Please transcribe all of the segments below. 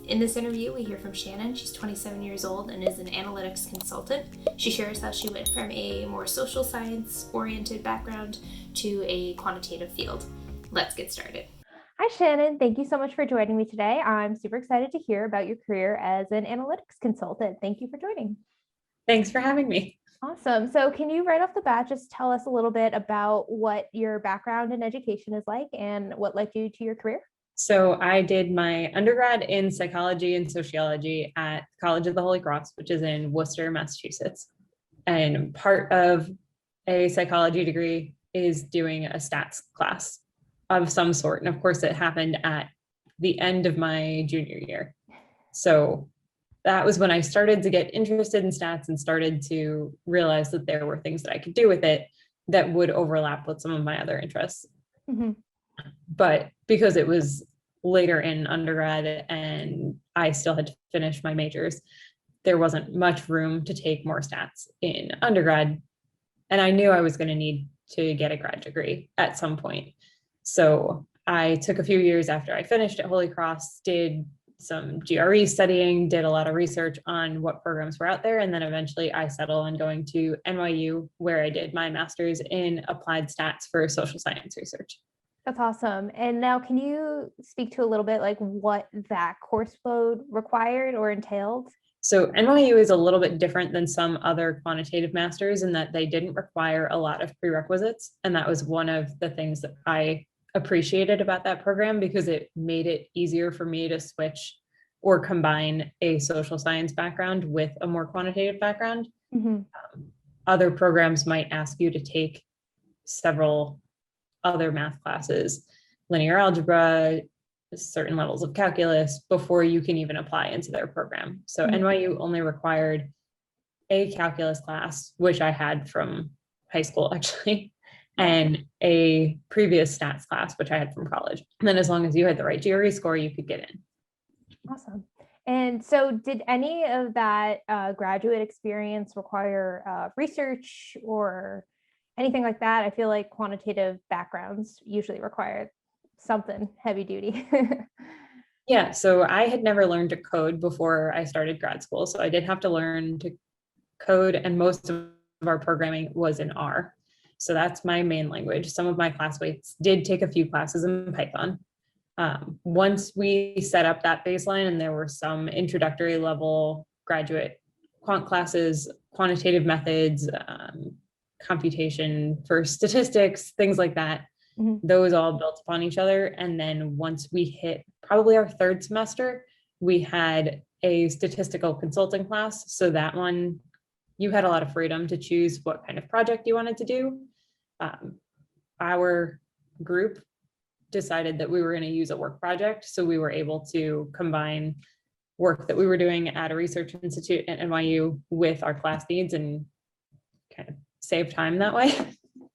In this interview, we hear from Shannon. She's 27 years old and is an analytics consultant. She shares how she went from a more social science-oriented background to a quantitative field. Let's get started. Hi, Shannon. Thank you so much for joining me today. I'm super excited to hear about your career as an analytics consultant. Thank you for joining. Thanks for having me. Awesome. So can you right off the bat just tell us a little bit about what your background in education is like and what led you to your career? So I did my undergrad in psychology and sociology at College of the Holy Cross, which is in Worcester, Massachusetts. And part of a psychology degree is doing a stats class of some sort. And of course, it happened at the end of my junior year. So that was when I started to get interested in stats and started to realize that there were things that I could do with it that would overlap with some of my other interests. Mm-hmm. But because it was later in undergrad and I still had to finish my majors, there wasn't much room to take more stats in undergrad. And I knew I was going to need to get a grad degree at some point. So I took a few years after I finished at Holy Cross, did some GRE studying, did a lot of research on what programs were out there. And then eventually I settled on going to NYU, where I did my master's in applied stats for social science research. That's awesome. And now can you speak to a little bit like what that course load required or entailed? So NYU is a little bit different than some other quantitative masters in that they didn't require a lot of prerequisites. And that was one of the things that I appreciated about that program, because it made it easier for me to switch or combine a social science background with a more quantitative background. Mm-hmm. Other programs might ask you to take several other math classes, linear algebra, certain levels of calculus before you can even apply into their program. So NYU only required a calculus class, which I had from high school actually, and a previous stats class, which I had from college. And then as long as you had the right GRE score, you could get in. Awesome. And so did any of that graduate experience require research or anything like that? I feel like quantitative backgrounds usually require something heavy duty. Yeah, so I had never learned to code before I started grad school. So I did have to learn to code, and most of our programming was in R. So that's my main language. Some of my classmates did take a few classes in Python. Once we set up that baseline and there were some introductory level graduate quant classes, quantitative methods, computation for statistics, things like that, those all built upon each other. And then once we hit probably our third semester, we had a statistical consulting class. So that one, you had a lot of freedom to choose what kind of project you wanted to do. Our group decided that we were going to use a work project. So we were able to combine work that we were doing at a research institute at NYU with our class needs and kind of save time that way.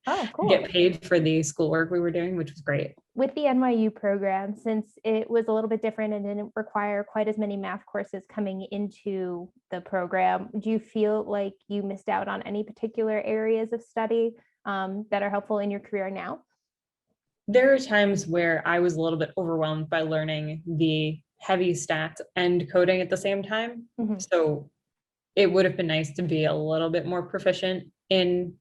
Oh, cool. Get paid for the schoolwork we were doing, which was great. With the NYU program, since it was a little bit different and didn't require quite as many math courses coming into the program, do you feel like you missed out on any particular areas of study that are helpful in your career now? There are times where I was a little bit overwhelmed by learning the heavy stats and coding at the same time. Mm-hmm. So it would have been nice to be a little bit more proficient in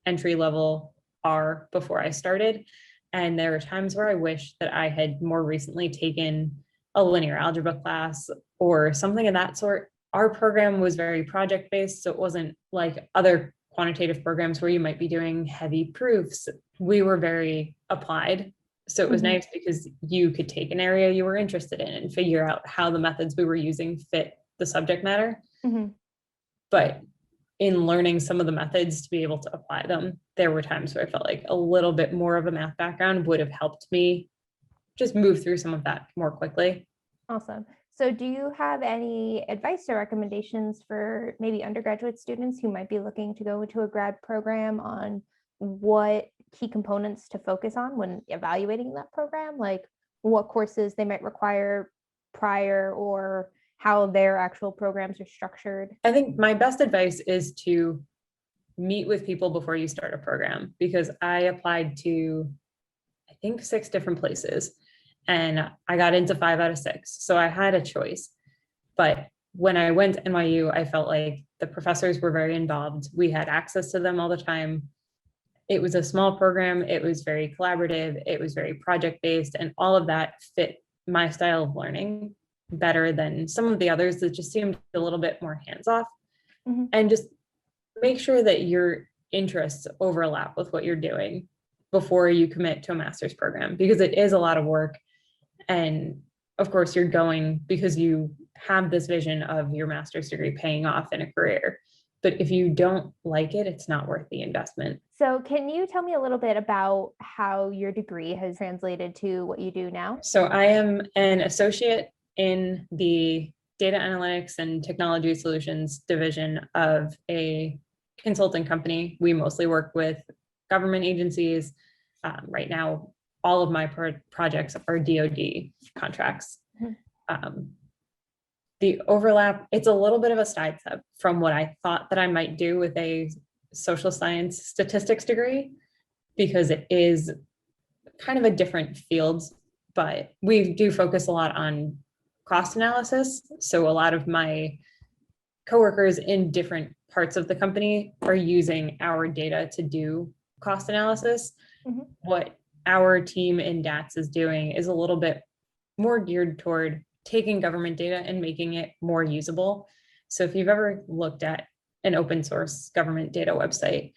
entry level R before I started. And there are times where I wish that I had more recently taken a linear algebra class or something of that sort. Our program was very project based, so it wasn't like other quantitative programs where you might be doing heavy proofs. We were very applied. So it was nice because you could take an area you were interested in and figure out how the methods we were using fit the subject matter. But in learning some of the methods to be able to apply them, there were times where I felt like a little bit more of a math background would have helped me just move through some of that more quickly. Awesome. So do you have any advice or recommendations for maybe undergraduate students who might be looking to go into a grad program on what key components to focus on when evaluating that program? Like what courses they might require prior or how their actual programs are structured? I think my best advice is to meet with people before you start a program, because I applied to, I think, 6 different places. and I got into 5 out of 6. So I had a choice. But when I went to NYU, I felt like the professors were very involved. We had access to them all the time. It was a small program. It was very collaborative. It was very project-based, and all of that fit my style of learning better than some of the others that just seemed a little bit more hands-off. And just make sure that your interests overlap with what you're doing before you commit to a master's program, because it is a lot of work. And of course, you're going because you have this vision of your master's degree paying off in a career. But if you don't like it, it's not worth the investment. So can you tell me a little bit about how your degree has translated to what you do now? So I am an associate in the data analytics and technology solutions division of a consulting company. We mostly work with government agencies. Right now, all of my projects are DoD contracts. The overlap, it's a little bit of a sidestep from what I thought that I might do with a social science statistics degree, because it is kind of a different field, but we do focus a lot on cost analysis. So a lot of my coworkers in different parts of the company are using our data to do cost analysis. What our team in DATS is doing is a little bit more geared toward taking government data and making it more usable. So if you've ever looked at an open source government data website,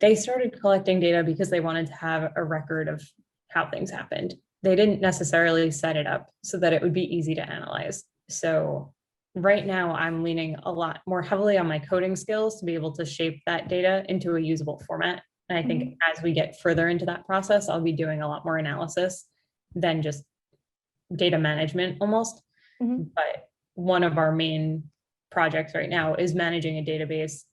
they started collecting data because they wanted to have a record of how things happened. They didn't necessarily set it up so that it would be easy to analyze. So right now I'm leaning a lot more heavily on my coding skills to be able to shape that data into a usable format. And I think as we get further into that process, I'll be doing a lot more analysis than just data management almost. But one of our main projects right now is managing a database,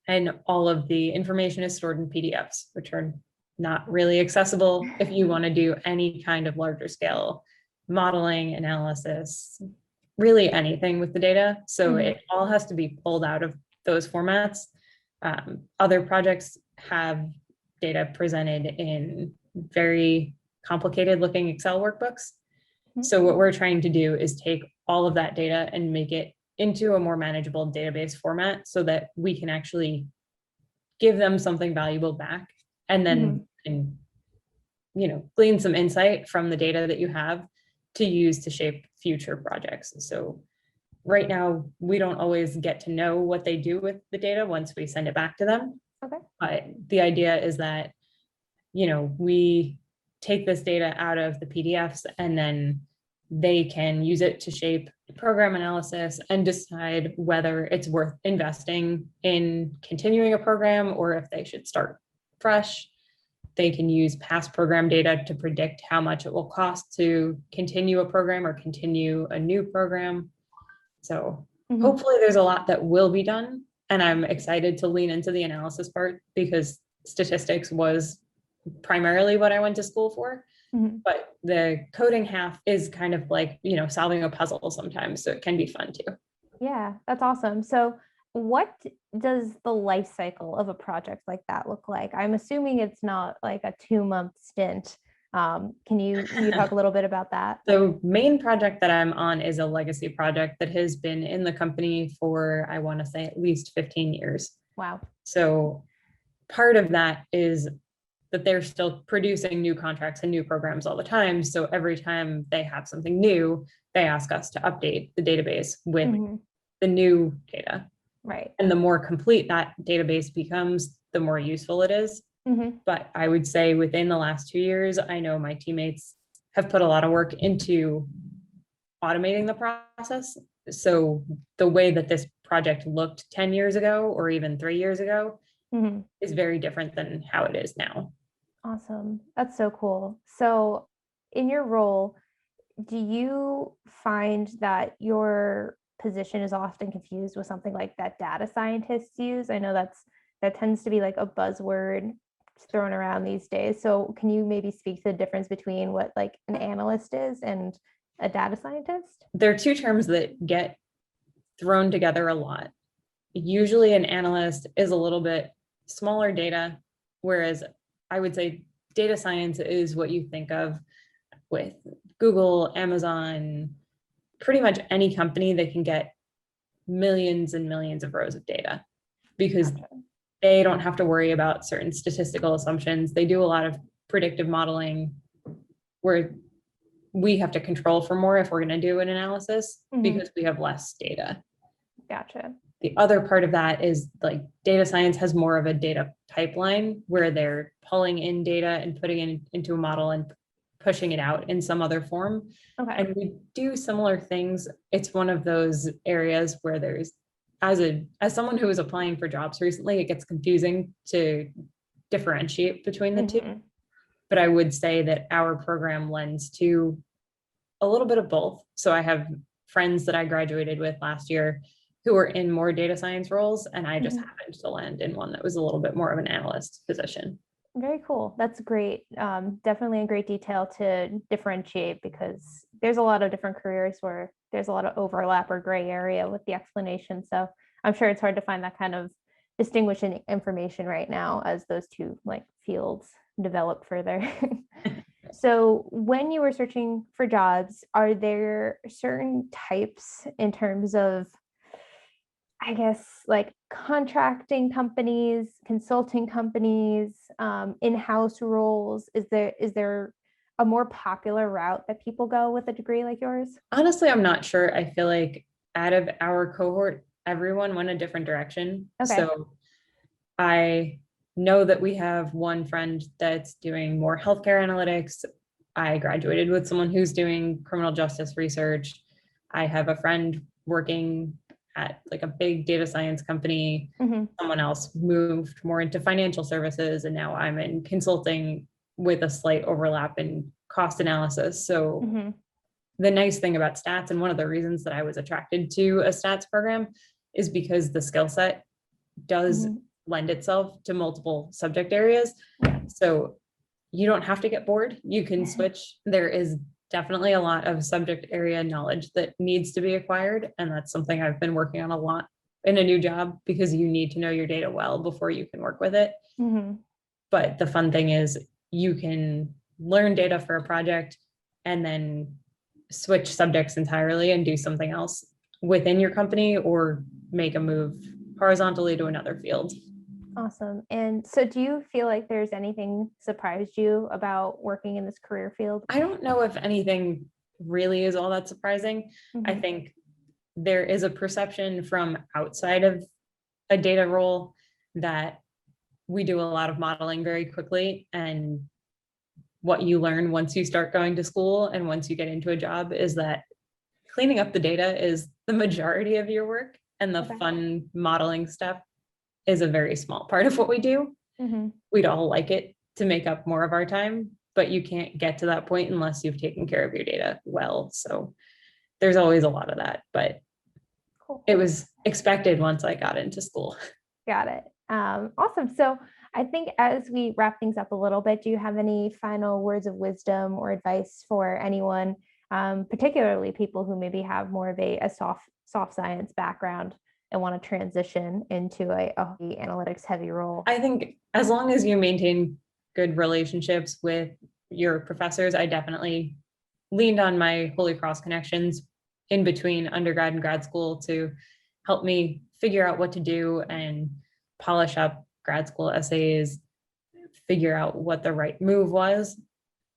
and all of the information is stored in PDFs, which are not really accessible if you want to do any kind of larger scale modeling, analysis, really anything with the data. So it all has to be pulled out of those formats. Other projects have data presented in very complicated looking Excel workbooks. So what we're trying to do is take all of that data and make it into a more manageable database format so that we can actually give them something valuable back, and then glean some insight from the data that you have to use to shape future projects. So right now, we don't always get to know what they do with the data once we send it back to them. But the idea is that, we take this data out of the PDFs, and then they can use it to shape program analysis and decide whether it's worth investing in continuing a program or if they should start fresh. They can use past program data to predict how much it will cost to continue a program or continue a new program. So hopefully there's a lot that will be done. And I'm excited to lean into the analysis part, because statistics was primarily what I went to school for. But the coding half is kind of like, solving a puzzle sometimes. So it can be fun too. Yeah, that's awesome. So what does the life cycle of a project like that look like? I'm assuming it's not like a 2-month stint. Can you talk a little bit about that? The main project that I'm on is a legacy project that has been in the company for, I want to say, at least 15 years. Wow. So part of that is that they're still producing new contracts and new programs all the time. So every time they have something new, they ask us to update the database with the new data. Right. And the more complete that database becomes, the more useful it is. But I would say within the last 2 years, I know my teammates have put a lot of work into automating the process. So the way that this project looked 10 years ago, or even 3 years ago, is very different than how it is now. Awesome. That's so cool. So in your role, do you find that your position is often confused with something like that data scientists use? I know that tends to be like a buzzword thrown around these days. So can you maybe speak to the difference between what like an analyst is and a data scientist? There are two terms that get thrown together a lot. Usually an analyst is a little bit smaller data, whereas I would say data science is what you think of with Google, Amazon, pretty much any company that can get millions and millions of rows of data, because they don't have to worry about certain statistical assumptions. They do a lot of predictive modeling where we have to control for more if we're going to do an analysis because we have less data. Gotcha. The other part of that is like data science has more of a data pipeline where they're pulling in data and putting it into a model and pushing it out in some other form. Okay. And we do similar things. It's one of those areas where there's, as someone who was applying for jobs recently, it gets confusing to differentiate between the two. But I would say that our program lends to a little bit of both. So I have friends that I graduated with last year who were in more data science roles, and I just happened to land in one that was a little bit more of an analyst position. Very cool. That's great. Definitely a great detail to differentiate, because there's a lot of different careers where there's a lot of overlap or gray area with the explanation. So I'm sure it's hard to find that kind of distinguishing information right now as those two like fields develop further. So when you were searching for jobs, are there certain types in terms of, I guess, like contracting companies, consulting companies, in-house roles? Is there a more popular route that people go with a degree like yours? Honestly, I'm not sure. I feel like out of our cohort, everyone went a different direction. Okay. So I know that we have one friend that's doing more healthcare analytics. I graduated with someone who's doing criminal justice research. I have a friend working at like a big data science company. Someone else moved more into financial services, and now I'm in consulting with a slight overlap in cost analysis. So the nice thing about stats, and one of the reasons that I was attracted to a stats program, is because the skill set does lend itself to multiple subject areas. So you don't have to get bored. You can switch. There is definitely a lot of subject area knowledge that needs to be acquired. And that's something I've been working on a lot in a new job, because you need to know your data well before you can work with it. But the fun thing is you can learn data for a project and then switch subjects entirely and do something else within your company, or make a move horizontally to another field. Awesome. And so do you feel like there's anything surprised you about working in this career field? I don't know if anything really is all that surprising. I think there is a perception from outside of a data role that we do a lot of modeling very quickly, and what you learn once you start going to school and once you get into a job is that cleaning up the data is the majority of your work, and the fun modeling stuff is a very small part of what we do. We'd all like it to make up more of our time, but you can't get to that point unless you've taken care of your data well. So there's always a lot of that, but it was expected once I got into school. Got it. Awesome. So I think as we wrap things up a little bit, do you have any final words of wisdom or advice for anyone, particularly people who maybe have more of a soft science background and want to transition into a analytics heavy role? I think as long as you maintain good relationships with your professors, I definitely leaned on my Holy Cross connections in between undergrad and grad school to help me figure out what to do and polish up grad school essays, figure out what the right move was.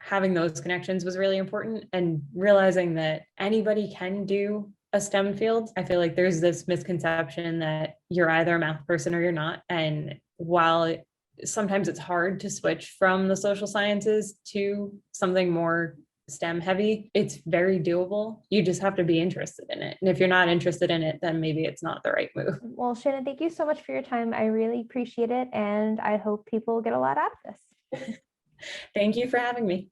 Having those connections was really important, and realizing that anybody can do a STEM field. I feel like there's this misconception that you're either a math person or you're not. And while sometimes it's hard to switch from the social sciences to something more STEM heavy, it's very doable. You just have to be interested in it. And if you're not interested in it, then maybe it's not the right move. Well, Shannon, thank you so much for your time. I really appreciate it. And I hope people get a lot out of this. Thank you for having me.